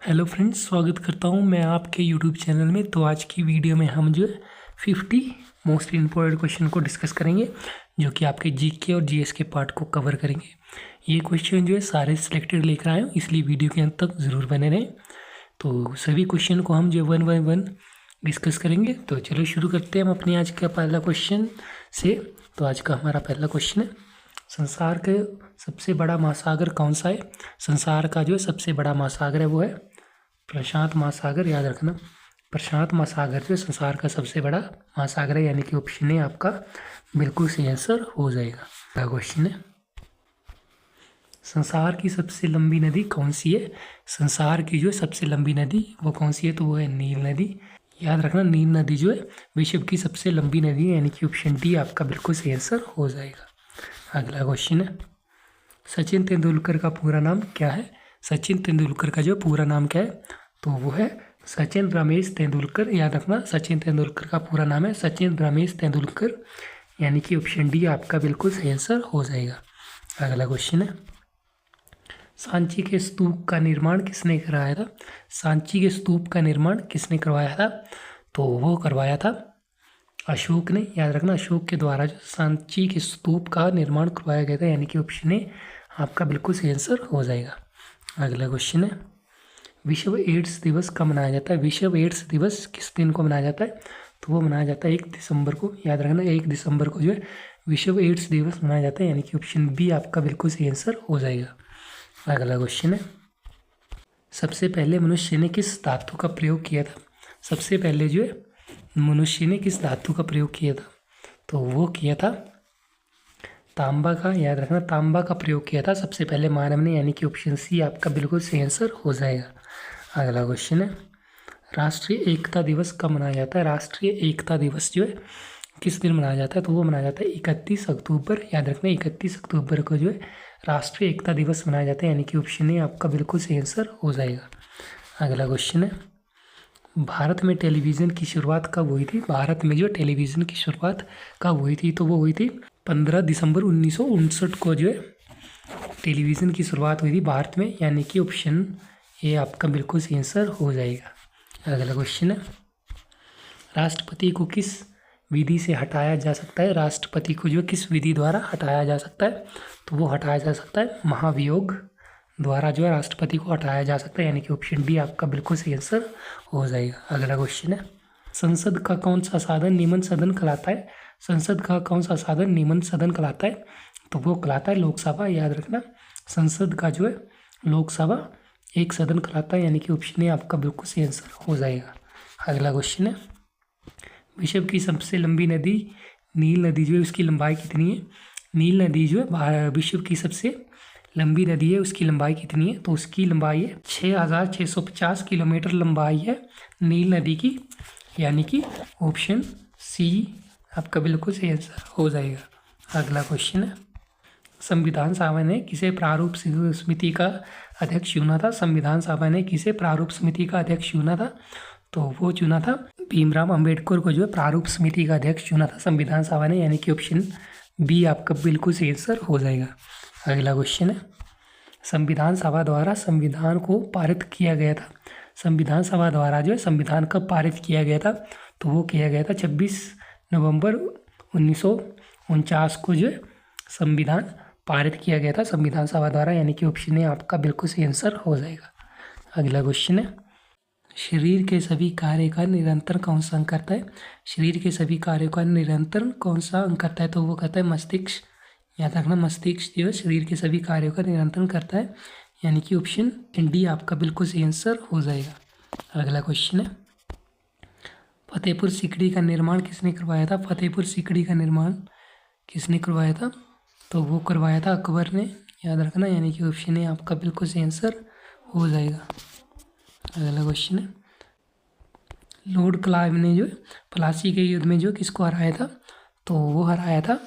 Hello friends, स्वागत करता हूं मैं आपके यूट्यूब चैनल में। तो आज की वीडियो में हम जो है 50 मोस्ट इम्पोर्टेंट क्वेश्चन को डिस्कस करेंगे, जो कि आपके जीके और जीएस के पार्ट को कवर करेंगे। ये क्वेश्चन जो है सारे सिलेक्टेड लेकर आए हूँ, इसलिए वीडियो के अंत तक ज़रूर बने रहें। तो सभी क्वेश्चन को हम जो 1 बाय 1 डिस्कस करेंगे। तो चलो शुरू करते हैं हम अपने आज का पहला क्वेश्चन से। तो आज का हमारा पहला क्वेश्चन है, संसार के सबसे बड़ा महासागर कौन सा है। संसार का जो सबसे बड़ा महासागर है वो है प्रशांत महासागर। याद रखना, प्रशांत महासागर जो संसार का सबसे बड़ा महासागर है, यानी कि ऑप्शन ए आपका बिल्कुल सही आंसर हो जाएगा। अगला क्वेश्चन है, संसार की सबसे लंबी नदी कौन सी है। संसार की जो सबसे लंबी नदी वो कौन सी है, तो वो है नील नदी। याद रखना, नील नदी जो है विश्व की सबसे लंबी नदी है, यानी कि ऑप्शन डी आपका बिल्कुल सही आंसर हो जाएगा। अगला क्वेश्चन है, सचिन तेंदुलकर का पूरा नाम क्या है। सचिन तेंदुलकर का जो पूरा नाम क्या है, तो वो है सचिन रमेश तेंदुलकर। याद रखना, सचिन तेंदुलकर का पूरा नाम है सचिन रमेश तेंदुलकर, यानी कि ऑप्शन डी आपका बिल्कुल सही आंसर हो जाएगा। अगला क्वेश्चन है, सांची के स्तूप का निर्माण किसने कराया था। सांची के स्तूप का निर्माण किसने करवाया था, तो वो करवाया था अशोक ने। याद रखना, अशोक के द्वारा जो सांची के स्तूप का निर्माण करवाया गया था, यानी कि ऑप्शन ए आपका बिल्कुल सही आंसर हो जाएगा। अगला क्वेश्चन है, विश्व एड्स दिवस कब मनाया जाता है। विश्व एड्स दिवस किस दिन को मनाया जाता है, तो वो मनाया जाता है 1 दिसंबर को। याद रखना, 1 दिसंबर को जो है विश्व एड्स दिवस मनाया जाता है, यानी कि ऑप्शन बी आपका बिल्कुल सही आंसर हो जाएगा। अगला क्वेश्चन है, सबसे पहले मनुष्य ने किस धातु का प्रयोग किया था। सबसे पहले जो है मनुष्य ने किस धातु का प्रयोग किया था, तो वो किया था तांबा का। याद रखना, तांबा का प्रयोग किया था सबसे पहले मानव ने, यानी कि ऑप्शन सी आपका बिल्कुल सही आंसर हो जाएगा। अगला क्वेश्चन है, राष्ट्रीय एकता दिवस कब मनाया जाता है। राष्ट्रीय एकता दिवस जो है किस दिन मनाया जाता है, तो वो मनाया जाता है 31 अक्टूबर। याद रखना, 31 अक्टूबर को जो है राष्ट्रीय एकता दिवस मनाया जाता है, यानी कि ऑप्शन ए आपका बिल्कुल सही आंसर हो जाएगा। अगला क्वेश्चन है, भारत में टेलीविज़न की शुरुआत कब हुई थी। भारत में जो टेलीविज़न की शुरुआत कब हुई थी, तो वो हुई थी 15 दिसंबर 1959 को जो है टेलीविज़न की शुरुआत हुई थी भारत में, यानी कि ऑप्शन ए आपका बिल्कुल सही आंसर हो जाएगा। अगला क्वेश्चन है, राष्ट्रपति को किस विधि से हटाया जा सकता है। राष्ट्रपति को जो किस विधि द्वारा हटाया जा सकता है, तो वो हटाया जा सकता है महाभियोग द्वारा जो है राष्ट्रपति को हटाया जा सकता है, यानी कि ऑप्शन डी आपका बिल्कुल सही आंसर हो जाएगा। अगला क्वेश्चन है, संसद का कौन सा साधन निम्न सदन कहलाता है। संसद का कौन सा साधन निम्न सदन कहलाता है, तो वो कहलाता है लोकसभा। याद रखना, संसद का जो है लोकसभा एक सदन कहलाता है, यानी कि ऑप्शन ए आपका बिल्कुल सही आंसर हो जाएगा। अगला क्वेश्चन है, विश्व की सबसे लंबी नदी नील नदी जो है उसकी लंबाई कितनी है। नील नदी जो है विश्व की सबसे लंबी नदी है, उसकी लंबाई कितनी है, तो उसकी लंबाई है 6650 किलोमीटर लंबाई है नील नदी की, यानी कि ऑप्शन सी आपका बिल्कुल सही आंसर हो जाएगा। अगला क्वेश्चन है, संविधान सभा ने किसे प्रारूप समिति का अध्यक्ष चुना था। संविधान सभा ने किसे प्रारूप समिति का अध्यक्ष चुना था, तो वो चुना था भीमराव अंबेडकर को जो है प्रारूप समिति का अध्यक्ष चुना था संविधान सभा ने, यानी कि ऑप्शन बी आपका बिल्कुल सही आंसर हो जाएगा। अगला क्वेश्चन है, संविधान सभा द्वारा संविधान को पारित किया गया था। संविधान सभा द्वारा जो है संविधान कब पारित किया गया था, तो वो किया गया था 26 नवंबर 1949 को जो है संविधान पारित किया गया था संविधान सभा द्वारा, यानी कि ऑप्शन ए आपका बिल्कुल सही आंसर हो जाएगा। अगला क्वेश्चन है, शरीर के सभी कार्य का निरंतर कौन सा अंग करता है। शरीर के सभी कार्यों का निरंतर कौन सा अंग करता है, तो वो कहता है मस्तिष्क। याद रखना, मस्तिष्क जो है शरीर के सभी कार्यों का निरंतर करता है, यानी कि ऑप्शन डी आपका बिल्कुल सही आंसर हो जाएगा। अगला क्वेश्चन है, फतेहपुर सीकरी का निर्माण किसने करवाया था। फतेहपुर सीकरी का निर्माण किसने करवाया था, तो वो करवाया था अकबर ने। याद रखना, यानी कि ऑप्शन ए आपका बिल्कुल सही आंसर हो जाएगा। अगला क्वेश्चन है, लॉर्ड क्लाइव ने जो प्लासी के युद्ध में जो किसको हराया था, तो वो हराया था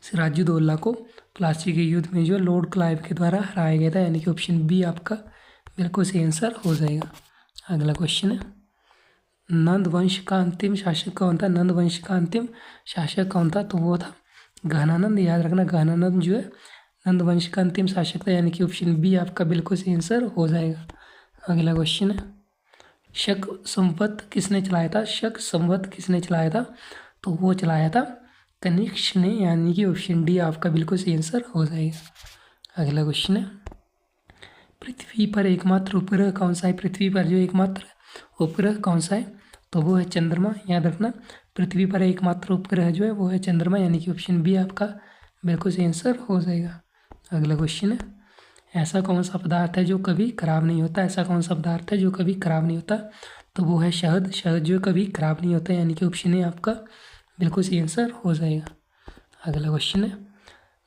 सिराजुद्दौला को। प्लासी के युद्ध में जो लॉर्ड क्लाइव के द्वारा हराया गया था, यानी कि ऑप्शन बी आपका बिल्कुल सही आंसर हो जाएगा। अगला क्वेश्चन है, नंद वंश का अंतिम शासक कौन था। नंद वंश का अंतिम शासक कौन था, तो वो था घनानंद। याद रखना, घनानंद जो है नंद वंश का अंतिम शासक था, यानी कि ऑप्शन बी आपका बिल्कुल सही आंसर हो जाएगा। अगला क्वेश्चन है, शक संवत किसने चलाया था? शक संवत किसने चलाया था? तो वो चलाया था कनिष्क ने, यानी कि ऑप्शन डी आपका बिल्कुल सही आंसर हो जाएगा। अगला क्वेश्चन है, पृथ्वी पर एकमात्र उपग्रह कौन सा है? पृथ्वी पर जो एकमात्र उपग्रह कौन सा है? तो वो है चंद्रमा। याद रखना, पृथ्वी पर एकमात्र उपग्रह जो है वो है चंद्रमा, यानी कि ऑप्शन बी आपका बिल्कुल सही आंसर हो जाएगा। अगला क्वेश्चन है, ऐसा कौन सा पदार्थ है जो कभी खराब नहीं होता? ऐसा कौन सा पदार्थ है जो कभी खराब नहीं होता? तो वो है शहद। शहद जो कभी खराब नहीं होता, यानी कि ऑप्शन ए आपका बिल्कुल सही आंसर हो जाएगा। अगला क्वेश्चन है,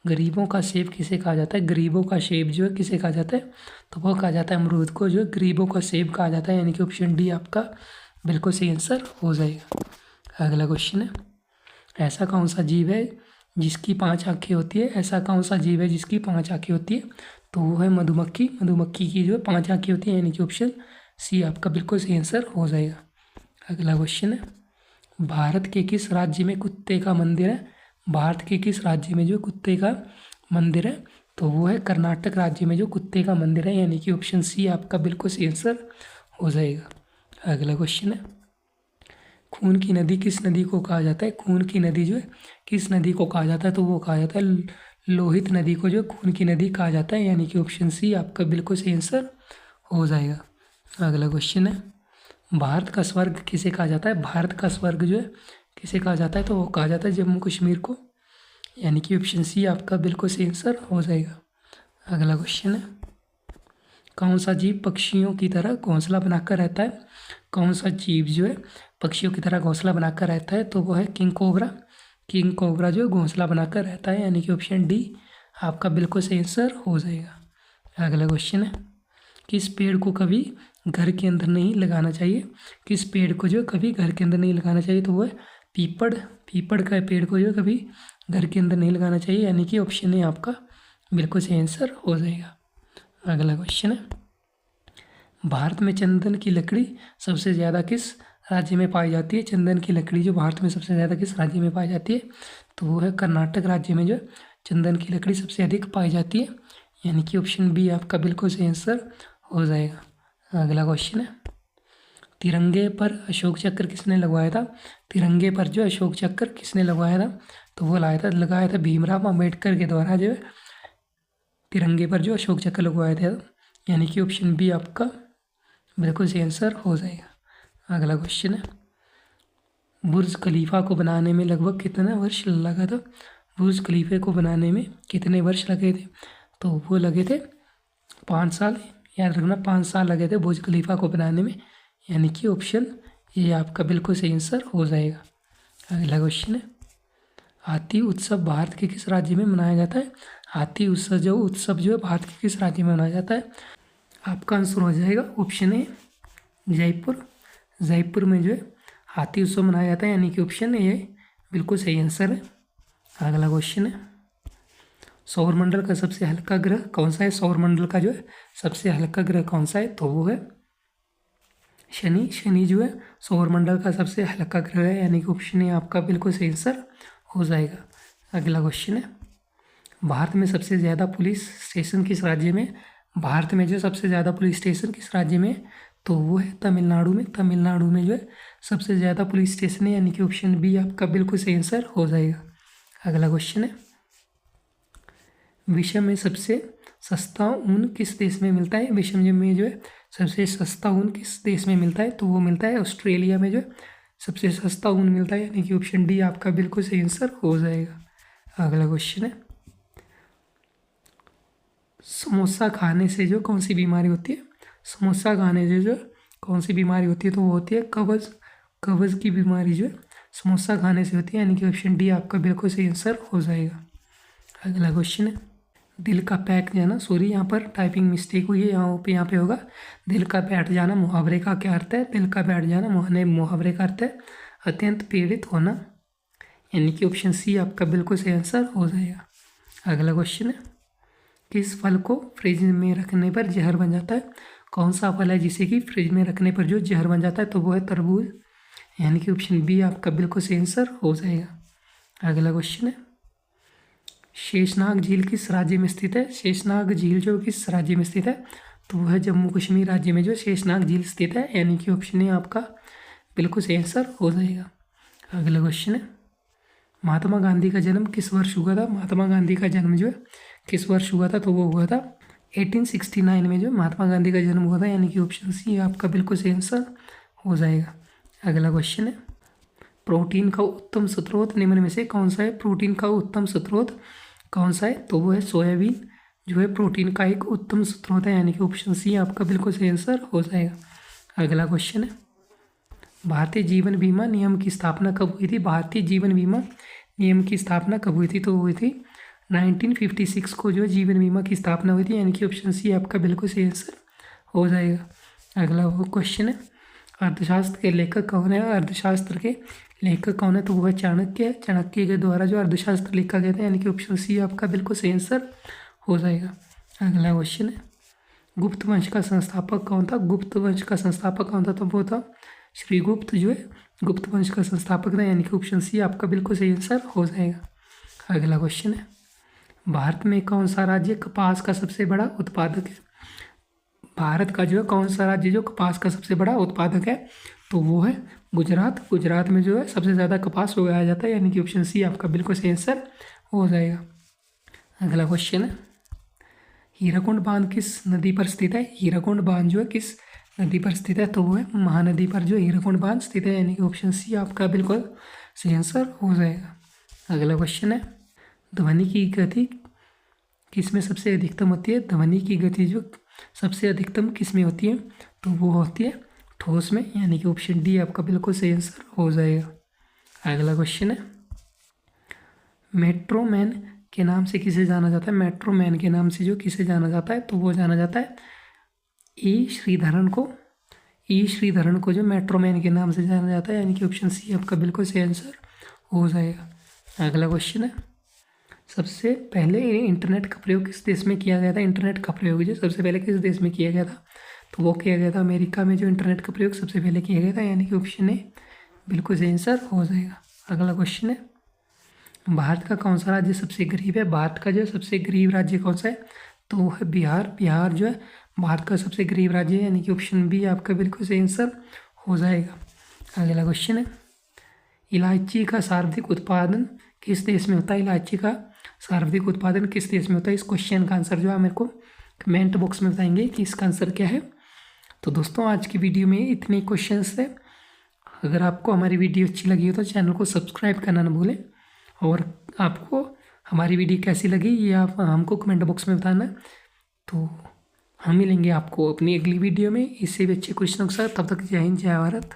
गरीबों का सेब किसे कहा जाता है? गरीबों का सेब जो है किसे कहा जाता है? तो वो कहा जाता है अमरूद को जो गरीबों का सेब कहा जाता है, यानी कि ऑप्शन डी आपका बिल्कुल सही आंसर हो जाएगा। अगला क्वेश्चन है, ऐसा कौन सा जीव है जिसकी 5 आँखें होती है? ऐसा कौन सा जीव है जिसकी 5 आँखें होती है? तो वो है मधुमक्खी। मधुमक्खी की जो है 5 आँखें होती है, यानी कि ऑप्शन सी आपका बिल्कुल सही आंसर हो जाएगा। अगला क्वेश्चन है, भारत के किस राज्य में कुत्ते का मंदिर है? भारत के किस राज्य में जो कुत्ते का मंदिर है? तो वो है कर्नाटक राज्य में जो कुत्ते का मंदिर है, यानी कि ऑप्शन सी आपका बिल्कुल सही आंसर हो जाएगा। अगला क्वेश्चन है, खून की नदी किस नदी को कहा जाता है? खून की नदी जो है किस नदी को कहा जाता है? तो वो कहा जाता है लोहित नदी को जो खून की नदी कहा जाता है, यानी कि ऑप्शन सी आपका बिल्कुल सही आंसर हो जाएगा। अगला क्वेश्चन है, भारत का स्वर्ग किसे कहा जाता है? भारत का स्वर्ग जो है किसे कहा जाता है? तो वो कहा जाता है जम्मू कश्मीर को, यानी कि ऑप्शन सी आपका बिल्कुल सही आंसर हो जाएगा। अगला क्वेश्चन है, कौन सा जीव पक्षियों की तरह घोंसला बनाकर रहता है? कौन सा जीव जो है पक्षियों की तरह घोंसला बनाकर रहता है? तो वो है किंग कोबरा। किंग कोबरा जो घोंसला बनाकर रहता है, यानी कि ऑप्शन डी आपका बिल्कुल सही आंसर हो जाएगा। अगला क्वेश्चन है, किस पेड़ को कभी घर के अंदर नहीं लगाना चाहिए? किस पेड़ को जो कभी घर के अंदर नहीं लगाना चाहिए? तो वो है पीपड़। पीपड़ का पेड़ को जो कभी घर के अंदर नहीं लगाना चाहिए, यानी कि ऑप्शन ए आपका बिल्कुल सही आंसर हो जाएगा। अगला क्वेश्चन है, भारत में चंदन की लकड़ी सबसे ज़्यादा किस राज्य में पाई जाती है? चंदन की लकड़ी जो भारत में सबसे ज़्यादा किस राज्य में पाई जाती है? तो वो है कर्नाटक राज्य में जो चंदन की लकड़ी सबसे अधिक पाई जाती है, यानी कि ऑप्शन बी आपका बिल्कुल सही आंसर हो जाएगा। अगला क्वेश्चन है, तिरंगे पर अशोक चक्र किसने लगवाया था? तिरंगे पर जो अशोक चक्र किसने लगवाया था? तो वो लगाया था भीमराव अम्बेडकर के द्वारा जो है तिरंगे पर जो अशोक चक्र लगवाया था, यानी कि ऑप्शन बी आपका बिल्कुल सही आंसर हो जाएगा। अगला क्वेश्चन है, बुर्ज खलीफा को बनाने में लगभग कितना वर्ष लगा था? बुर्ज खलीफे को बनाने में कितने वर्ष लगे थे? तो वो लगे थे 5 साल। याद रखना 5 साल लगे थे बुर्ज खलीफा को बनाने में, यानी कि ऑप्शन ये आपका बिल्कुल सही आंसर हो जाएगा। अगला क्वेश्चन है, हाथी उत्सव भारत के किस राज्य में मनाया जाता है? हाथी उत्सव जो है भारत के किस राज्य में मनाया जाता है? आपका आंसर हो जाएगा ऑप्शन ए जयपुर। जयपुर में जो है हाथी उत्सव मनाया जाता है, यानी कि ऑप्शन ए बिल्कुल सही आंसर है। अगला क्वेश्चन है, सौरमंडल का सबसे हल्का ग्रह कौन सा है? सौरमंडल का जो है सबसे हल्का ग्रह कौन सा है? तो वो है शनि। शनि जो है सौरमंडल का सबसे हल्का ग्रह है, यानी कि ऑप्शन ए आपका बिल्कुल सही आंसर हो जाएगा। अगला क्वेश्चन है, भारत में सबसे ज़्यादा पुलिस स्टेशन किस राज्य में? भारत में जो सबसे ज़्यादा पुलिस स्टेशन किस राज्य में? तो वो है तमिलनाडु में। तमिलनाडु में जो है सबसे ज़्यादा पुलिस स्टेशन है, यानी कि ऑप्शन बी आपका बिल्कुल सही आंसर हो जाएगा। अगला क्वेश्चन है, विश्व में सबसे सस्ता ऊन किस देश में मिलता है? विश्व में जो है सबसे सस्ता ऊन किस देश में मिलता है? तो वो मिलता है ऑस्ट्रेलिया में जो है सबसे सस्ता ऊन मिलता है, यानी कि ऑप्शन डी आपका बिल्कुल सही आंसर हो जाएगा। अगला क्वेश्चन है, समोसा खाने से जो कौन सी बीमारी होती है? समोसा खाने से जो कौन सी बीमारी होती है? तो वो होती है कब्ज। कब्ज की बीमारी जो है समोसा खाने से होती है, यानी कि ऑप्शन डी आपका बिल्कुल सही आंसर हो जाएगा। अगला क्वेश्चन है, दिल का बैठ जाना, सॉरी यहाँ पर टाइपिंग मिस्टेक हुई है, यहाँ पे होगा दिल का बैठ जाना मुहावरे का क्या अर्थ है? दिल का बैठ जाना मुहावरे का अर्थ है अत्यंत पीड़ित होना, यानी कि ऑप्शन सी आपका बिल्कुल सही आंसर हो जाएगा। अगला क्वेश्चन है, किस फल को फ्रिज में रखने पर जहर बन जाता है? कौन सा फल है जिसे कि फ्रिज में रखने पर जो जहर बन जाता है? तो वो है तरबूज, यानी कि ऑप्शन बी आपका बिल्कुल सही आंसर हो जाएगा। अगला क्वेश्चन है, शेषनाग झील किस राज्य में स्थित है? शेषनाग झील जो किस राज्य में स्थित है? तो वो है जम्मू कश्मीर राज्य में जो शेषनाग झील स्थित है, यानी कि ऑप्शन ए आपका बिल्कुल सही आंसर हो जाएगा। अगला क्वेश्चन है, महात्मा गांधी का जन्म किस वर्ष हुआ था? महात्मा गांधी का जन्म जो है किस वर्ष हुआ था? तो वो हुआ था 1869 में जो महात्मा गांधी का जन्म हुआ था, यानी कि ऑप्शन सी आपका बिल्कुल सही आंसर हो जाएगा। अगला क्वेश्चन है, प्रोटीन का उत्तम स्रोत निम्न में से कौन सा है? प्रोटीन का उत्तम स्रोत कौन सा है? तो वो है सोयाबीन जो है प्रोटीन का एक उत्तम स्रोत है, यानी कि ऑप्शन सी आपका बिल्कुल सही आंसर हो जाएगा। अगला क्वेश्चन है, भारतीय जीवन बीमा नियम की स्थापना कब हुई थी? भारतीय जीवन बीमा नियम की स्थापना कब हुई थी? तो हुई थी 1956 को जो जीवन बीमा की स्थापना हुई थी, यानी कि ऑप्शन सी आपका बिल्कुल सही आंसर हो जाएगा। अगला वो क्वेश्चन है, अर्थशास्त्र के लेखक कौन है? अर्थशास्त्र के लेखक कौन है? तो वो है चाणक्य। चाणक्य के द्वारा जो अर्थशास्त्र लिखा गया था, यानी कि ऑप्शन सी आपका बिल्कुल सही आंसर हो जाएगा। अगला क्वेश्चन है, गुप्त वंश का संस्थापक कौन था? गुप्त वंश का संस्थापक कौन था? तो वो था श्रीगुप्त जो है गुप्त वंश का संस्थापक था, यानी कि ऑप्शन सी आपका बिल्कुल सही आंसर हो जाएगा। अगला क्वेश्चन है, भारत में कौन सा राज्य कपास का सबसे बड़ा उत्पादक है? भारत का जो है कौन सा राज्य जो कपास का सबसे बड़ा उत्पादक है? तो वो है गुजरात। गुजरात में जो है सबसे ज़्यादा कपास उगाया जाता है, यानी कि ऑप्शन सी आपका बिल्कुल सही आंसर हो जाएगा। अगला क्वेश्चन है, हीराकुंड बांध किस नदी पर स्थित है? हीराकुंड बांध जो है किस नदी पर स्थित है? तो वो है महानदी पर जो हीराकुंड बांध स्थित है, यानी कि ऑप्शन सी आपका बिल्कुल सही आंसर हो जाएगा। अगला क्वेश्चन है, ध्वनि की गति किस में सबसे अधिकतम होती है? ध्वनि की गति जो सबसे अधिकतम किस में होती है? तो वो होती है ठोस में, यानी कि ऑप्शन डी आपका बिल्कुल सही आंसर हो जाएगा। अगला क्वेश्चन है, मेट्रो मैन के नाम से किसे जाना जाता है? मेट्रो मैन के नाम से जो किसे जाना जाता है? तो वो जाना जाता है ई श्रीधरन को। ई श्रीधरन को जो मेट्रो मैन के नाम से जाना जाता है, यानी कि ऑप्शन सी आपका बिल्कुल सही आंसर हो जाएगा। अगला क्वेश्चन है, सबसे पहले इंटरनेट का प्रयोग किस देश में किया गया था? इंटरनेट का प्रयोग जो सबसे पहले किस देश में किया गया था? तो वो किया गया था अमेरिका में जो इंटरनेट का प्रयोग सबसे पहले किया गया था, यानी कि ऑप्शन ए बिल्कुल सही आंसर हो जाएगा। अगला क्वेश्चन है, भारत का कौन सा राज्य सबसे गरीब है? भारत का जो सबसे गरीब राज्य कौन सा है? तो वो है बिहार। बिहार जो है भारत का सबसे गरीब राज्य है, यानी कि ऑप्शन बी आपका बिल्कुल सही आंसर हो जाएगा। अगला क्वेश्चन है, इलायची का सर्वाधिक उत्पादन किस देश में होता है? इलायची का सर्वाधिक उत्पादन किस देश में होता है? इस क्वेश्चन का आंसर जो है मेरे को कमेंट बॉक्स में बताएंगे कि इसका आंसर क्या है। तो दोस्तों आज की वीडियो में इतने क्वेश्चंस थे। अगर आपको हमारी वीडियो अच्छी लगी हो तो चैनल को सब्सक्राइब करना ना भूलें, और आपको हमारी वीडियो कैसी लगी ये आप हमको कमेंट बॉक्स में बताना। तो हम मिलेंगे आपको अपनी अगली वीडियो में इससे भी अच्छे क्वेश्चनों के साथ। तब तक जय हिंद, जय भारत।